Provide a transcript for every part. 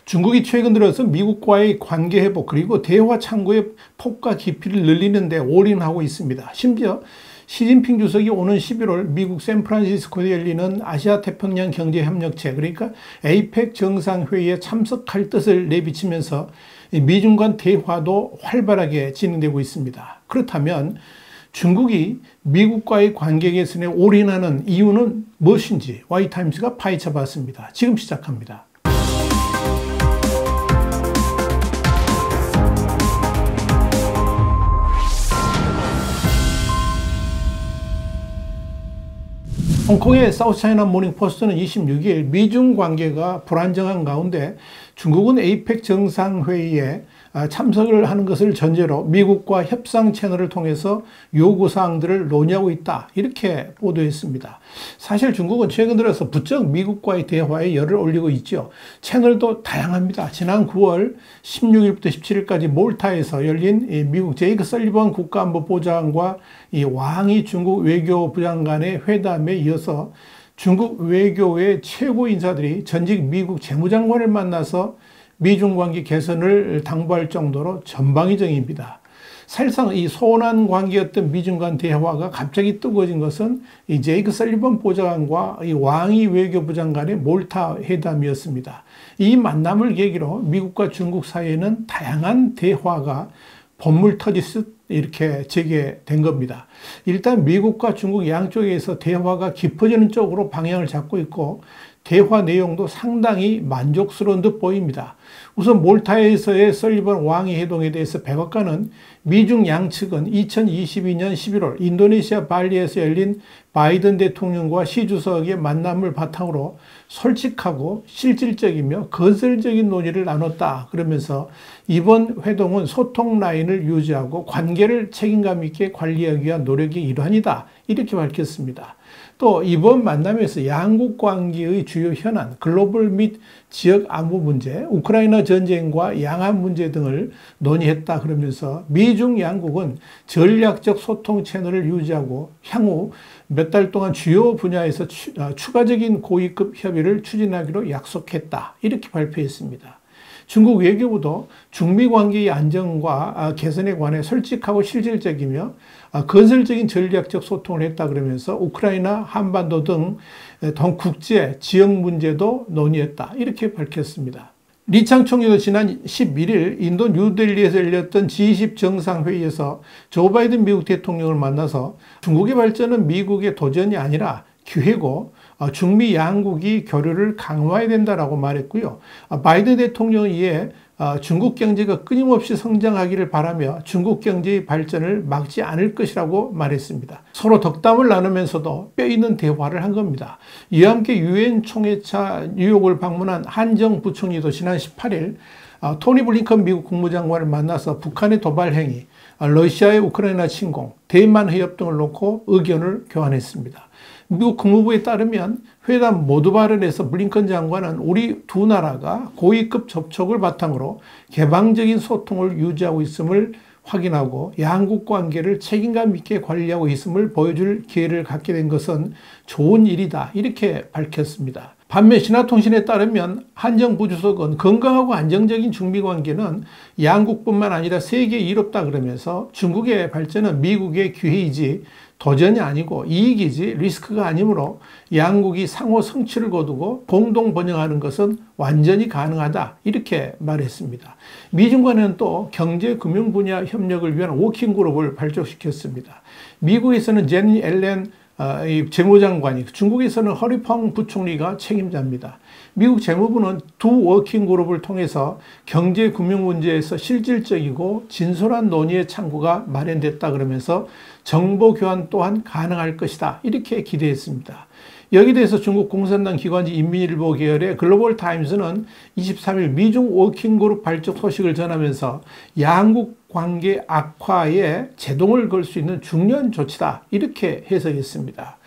중국이 최근 들어서 미국과의 관계 회복 그리고 대화 창구의 폭과 깊이를 늘리는 데 올인하고 있습니다. 심지어 시진핑 주석이 오는 11월 미국 샌프란시스코에 열리는 아시아태평양 경제협력체 그러니까 에이펙 정상회의에 참석할 뜻을 내비치면서 미중 간 대화도 활발하게 진행되고 있습니다. 그렇다면 중국이 미국과의 관계 개선에 올인하는 이유는 무엇인지 Y타임스가 파헤쳐 봤습니다. 지금 시작합니다. 홍콩의 사우스차이나 모닝포스트는 26일 미중 관계가 불안정한 가운데 중국은 에이펙 정상회의에 참석을 하는 것을 전제로 미국과 협상 채널을 통해서 요구사항들을 논의하고 있다 이렇게 보도했습니다. 사실 중국은 최근 들어서 부쩍 미국과의 대화에 열을 올리고 있죠. 채널도 다양합니다. 지난 9월 16일부터 17일까지 몰타에서 열린 미국 제이크 설리번 국가안보보좌관과 왕이 중국 외교부장 간의 회담에 이어서 중국 외교의 최고 인사들이 전직 미국 재무장관을 만나서 미중 관계 개선을 당부할 정도로 전방위적입니다. 사실상 이 소원한 관계였던 미중 간 대화가 갑자기 뜨거워진 것은 이 제이크 설리번 보좌관과 이 왕이 외교부장 간의 몰타 회담이었습니다. 이 만남을 계기로 미국과 중국 사이에는 다양한 대화가 본물 터지듯 이렇게 재개된 겁니다. 일단 미국과 중국 양쪽에서 대화가 깊어지는 쪽으로 방향을 잡고 있고 대화 내용도 상당히 만족스러운 듯 보입니다. 우선 몰타에서의 설리번 왕이 회동에 대해서 백악관은 미중 양측은 2022년 11월 인도네시아 발리에서 열린 바이든 대통령과 시 주석의 만남을 바탕으로 솔직하고 실질적이며 건설적인 논의를 나눴다. 그러면서 이번 회동은 소통 라인을 유지하고 관계를 책임감 있게 관리하기 위한 노력의 일환이다. 이렇게 밝혔습니다. 또 이번 만남에서 양국 관계의 주요 현안, 글로벌 및 지역 안보 문제, 우크라이나 전쟁과 양안 문제 등을 논의했다. 그러면서 미중 양국은 전략적 소통 채널을 유지하고 향후 몇 달 동안 주요 분야에서 추가적인 고위급 협의를 추진하기로 약속했다. 이렇게 발표했습니다. 중국 외교부도 중미 관계의 안정과 개선에 관해 솔직하고 실질적이며 건설적인 전략적 소통을 했다 그러면서 우크라이나, 한반도 등 국제, 지역 문제도 논의했다. 이렇게 밝혔습니다. 리창 총리도 지난 11일 인도 뉴델리에서 열렸던 G20 정상회의에서 조 바이든 미국 대통령을 만나서 중국의 발전은 미국의 도전이 아니라 기회고 중미 양국이 교류를 강화해야 된다라고 말했고요. 바이든 대통령은 이에 중국 경제가 끊임없이 성장하기를 바라며 중국 경제의 발전을 막지 않을 것이라고 말했습니다. 서로 덕담을 나누면서도 뼈있는 대화를 한 겁니다. 이와 함께 유엔 총회차 뉴욕을 방문한 한정 부총리도 지난 18일 토니 블링컨 미국 국무장관을 만나서 북한의 도발 행위, 러시아의 우크라이나 침공, 대만 해협 등을 놓고 의견을 교환했습니다. 미국 국무부에 따르면 회담 모두 발언에서 블링컨 장관은 우리 두 나라가 고위급 접촉을 바탕으로 개방적인 소통을 유지하고 있음을 확인하고 양국 관계를 책임감 있게 관리하고 있음을 보여줄 기회를 갖게 된 것은 좋은 일이다. 이렇게 밝혔습니다. 반면 신화통신에 따르면 한정 부주석은 건강하고 안정적인 중미 관계는 양국뿐만 아니라 세계에 이롭다 그러면서 중국의 발전은 미국의 기회이지 도전이 아니고 이익이지 리스크가 아니므로 양국이 상호 성취를 거두고 공동 번영하는 것은 완전히 가능하다. 이렇게 말했습니다. 미중 간에는 또 경제 금융 분야 협력을 위한 워킹그룹을 발족시켰습니다. 미국에서는 제니 앨런 재무장관이, 중국에서는 허리펑 부총리가 책임자입니다. 미국 재무부는 두 워킹그룹을 통해서 경제 금융 문제에서 실질적이고 진솔한 논의의 창구가 마련됐다 그러면서 정보 교환 또한 가능할 것이다. 이렇게 기대했습니다. 여기에 대해서 중국 공산당 기관지 인민일보 계열의 글로벌 타임스는 23일 미중 워킹그룹 발족 소식을 전하면서 양국 관계 악화에 제동을 걸 수 있는 중요한 조치다. 이렇게 해석했습니다.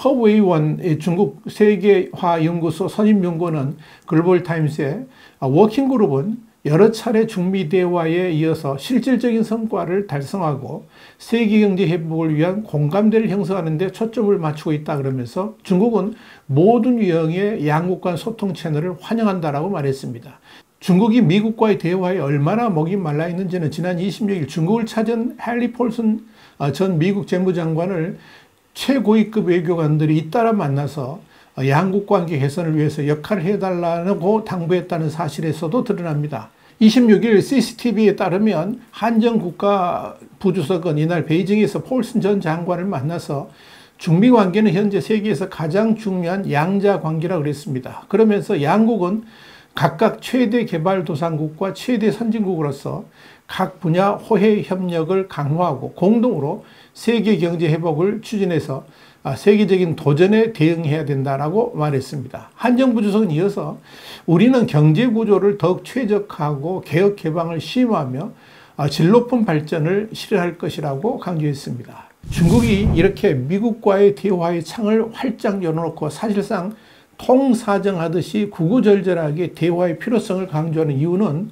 허웨이원 중국 세계화연구소 선임연구원은 글로벌 타임스에 워킹그룹은 여러 차례 중미 대화에 이어서 실질적인 성과를 달성하고 세계 경제 회복을 위한 공감대를 형성하는 데 초점을 맞추고 있다 그러면서 중국은 모든 유형의 양국 간 소통 채널을 환영한다라고 말했습니다. 중국이 미국과의 대화에 얼마나 목이 말라 있는지는 지난 26일 중국을 찾은 헨리 폴슨 전 미국 재무장관을 최고위급 외교관들이 잇따라 만나서 양국 관계 개선을 위해서 역할을 해달라고 당부했다는 사실에서도 드러납니다. 26일 CCTV에 따르면 한정 국가부주석은 이날 베이징에서 폴슨 전 장관을 만나서 중미 관계는 현재 세계에서 가장 중요한 양자 관계라고 그랬습니다. 그러면서 양국은 각각 최대 개발도상국과 최대 선진국으로서 각 분야 호혜 협력을 강화하고 공동으로 세계 경제 회복을 추진해서 세계적인 도전에 대응해야 된다라고 말했습니다. 한정부 주석은 이어서 우리는 경제 구조를 더욱 최적화하고 개혁 개방을 심화하며 질 높은 발전을 실현할 것이라고 강조했습니다. 중국이 이렇게 미국과의 대화의 창을 활짝 열어놓고 사실상 통사정하듯이 구구절절하게 대화의 필요성을 강조하는 이유는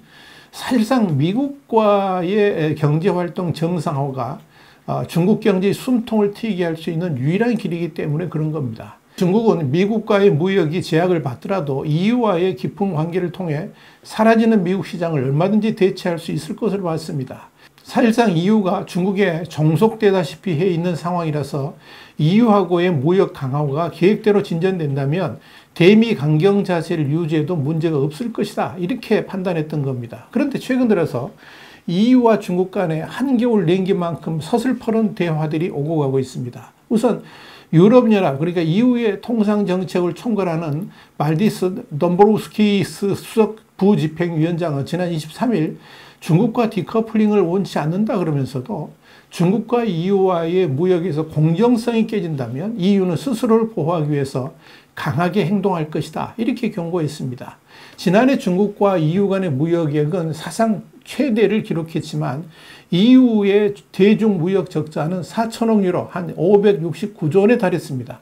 사실상 미국과의 경제활동 정상화가 중국 경제의 숨통을 트이게 할 수 있는 유일한 길이기 때문에 그런 겁니다. 중국은 미국과의 무역이 제약을 받더라도 EU와의 깊은 관계를 통해 사라지는 미국 시장을 얼마든지 대체할 수 있을 것으로 봤습니다. 사실상 EU가 중국에 종속되다시피 해 있는 상황이라서 EU하고의 무역 강화가 계획대로 진전된다면 대미 강경 자세를 유지해도 문제가 없을 것이다, 이렇게 판단했던 겁니다. 그런데 최근 들어서 EU와 중국 간에 한겨울 냉기만큼 서슬퍼런 대화들이 오고 가고 있습니다. 우선 유럽연합, 그러니까 EU의 통상정책을 총괄하는 발디스 덤브로우스키스 수석 부집행위원장은 지난 23일 중국과 디커플링을 원치 않는다 그러면서도 중국과 EU와의 무역에서 공정성이 깨진다면 EU는 스스로를 보호하기 위해서 강하게 행동할 것이다, 이렇게 경고했습니다. 지난해 중국과 EU 간의 무역액은 사상 최대를 기록했지만 EU의 대중 무역 적자는 4천억 유로, 한 569조 원에 달했습니다.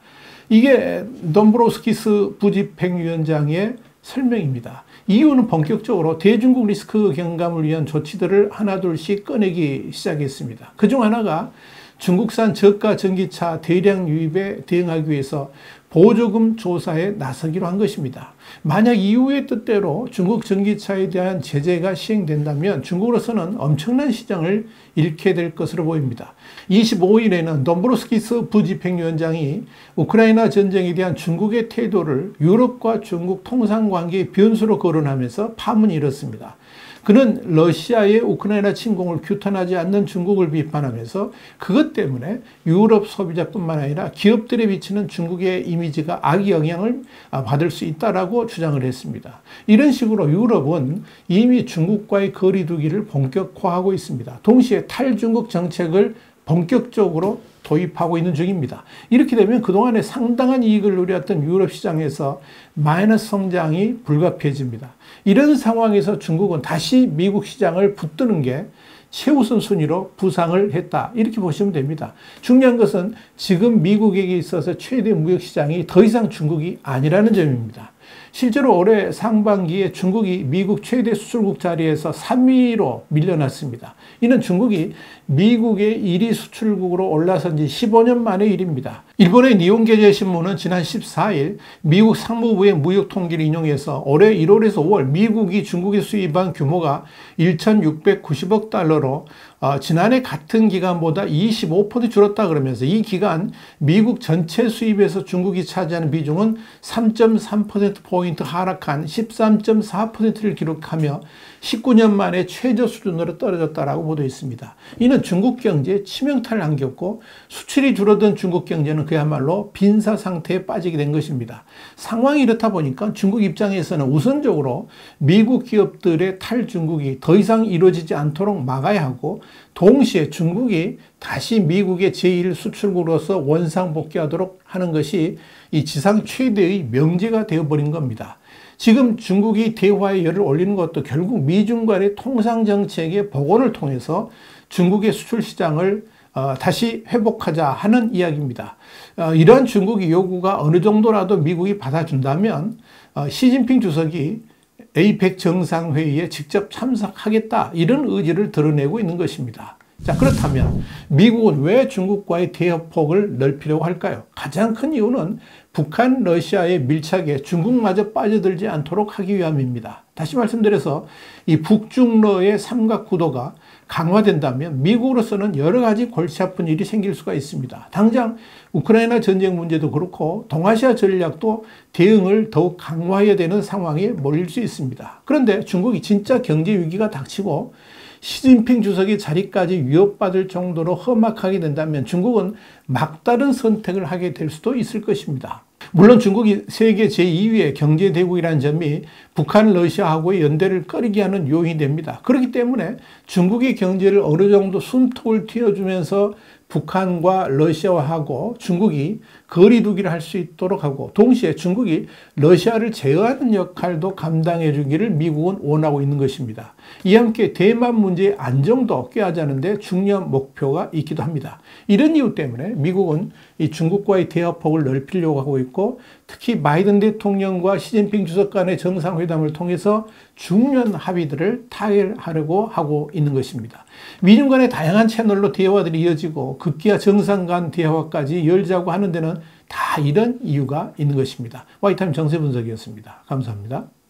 이게 덤브로스키스 부집행위원장의 설명입니다. EU는 본격적으로 대중국 리스크 경감을 위한 조치들을 하나둘씩 꺼내기 시작했습니다. 그중 하나가 중국산 저가 전기차 대량 유입에 대응하기 위해서 보조금 조사에 나서기로 한 것입니다. 만약 EU의 뜻대로 중국 전기차에 대한 제재가 시행된다면 중국으로서는 엄청난 시장을 잃게 될 것으로 보입니다. 25일에는 덤브로스키스 부집행위원장이 우크라이나 전쟁에 대한 중국의 태도를 유럽과 중국 통상관계의 변수로 거론하면서 파문이 일었습니다. 그는 러시아의 우크라이나 침공을 규탄하지 않는 중국을 비판하면서 그것 때문에 유럽 소비자뿐만 아니라 기업들에 비치는 중국의 이미지가 악영향을 받을 수 있다라고 주장을 했습니다. 이런 식으로 유럽은 이미 중국과의 거리두기를 본격화하고 있습니다. 동시에 탈중국 정책을 본격적으로 도입하고 있는 중입니다. 이렇게 되면 그동안에 상당한 이익을 누렸던 유럽 시장에서 마이너스 성장이 불가피해집니다. 이런 상황에서 중국은 다시 미국 시장을 붙드는 게 최우선 순위로 부상을 했다, 이렇게 보시면 됩니다. 중요한 것은 지금 미국에게 있어서 최대 무역 시장이 더 이상 중국이 아니라는 점입니다. 실제로 올해 상반기에 중국이 미국 최대 수출국 자리에서 3위로 밀려났습니다. 이는 중국이 미국의 1위 수출국으로 올라선 지 15년 만의 일입니다. 일본의 니혼게제신문은 지난 14일 미국 상무부의 무역 통계를 인용해서 올해 1월에서 5월 미국이 중국에 수입한 규모가 1,690억 달러로 지난해 같은 기간보다 25% 줄었다 그러면서 이 기간 미국 전체 수입에서 중국이 차지하는 비중은 3.3%포인트 하락한 13.4%를 기록하며 19년 만에 최저 수준으로 떨어졌다라고 보도했습니다. 이는 중국 경제에 치명타를 안겼고 수출이 줄어든 중국 경제는 그야말로 빈사 상태에 빠지게 된 것입니다. 상황이 이렇다 보니까 중국 입장에서는 우선적으로 미국 기업들의 탈중국이 더 이상 이루어지지 않도록 막아야 하고 동시에 중국이 다시 미국의 제1 수출국으로서 원상복귀하도록 하는 것이 이 지상 최대의 명제가 되어버린 겁니다. 지금 중국이 대화의 열을 올리는 것도 결국 미중 간의 통상정책의 복원을 통해서 중국의 수출 시장을 다시 회복하자 하는 이야기입니다. 이러한 중국의 요구가 어느 정도라도 미국이 받아준다면 시진핑 주석이 에이펙 정상회의에 직접 참석하겠다, 이런 의지를 드러내고 있는 것입니다. 자, 그렇다면 미국은 왜 중국과의 대화폭을 넓히려고 할까요? 가장 큰 이유는 북한, 러시아의 밀착에 중국마저 빠져들지 않도록 하기 위함입니다. 다시 말씀드려서 이 북중러의 삼각구도가 강화된다면 미국으로서는 여러 가지 골치 아픈 일이 생길 수가 있습니다. 당장 우크라이나 전쟁 문제도 그렇고 동아시아 전략도 대응을 더욱 강화해야 되는 상황에 몰릴 수 있습니다. 그런데 중국이 진짜 경제 위기가 닥치고 시진핑 주석의 자리까지 위협받을 정도로 험악하게 된다면 중국은 막다른 선택을 하게 될 수도 있을 것입니다. 물론 중국이 세계 제2위의 경제대국이라는 점이 북한, 러시아하고의 연대를 꺼리게 하는 요인이 됩니다. 그렇기 때문에 중국의 경제를 어느 정도 숨통을 틔워주면서 북한과 러시아하고 중국이 거리두기를 할 수 있도록 하고 동시에 중국이 러시아를 제어하는 역할도 감당해 주기를 미국은 원하고 있는 것입니다. 이와 함께 대만 문제의 안정도 꾀하자는데 중요한 목표가 있기도 합니다. 이런 이유 때문에 미국은 이 중국과의 대화폭을 넓히려고 하고 있고 특히 바이든 대통령과 시진핑 주석 간의 정상회담을 통해서 중요한 합의들을 타결하려고 하고 있는 것입니다. 미중 간의 다양한 채널로 대화들이 이어지고 급기야 정상 간 대화까지 열자고 하는 데는 다 이런 이유가 있는 것입니다. 와이타임 정세 분석이었습니다. 감사합니다.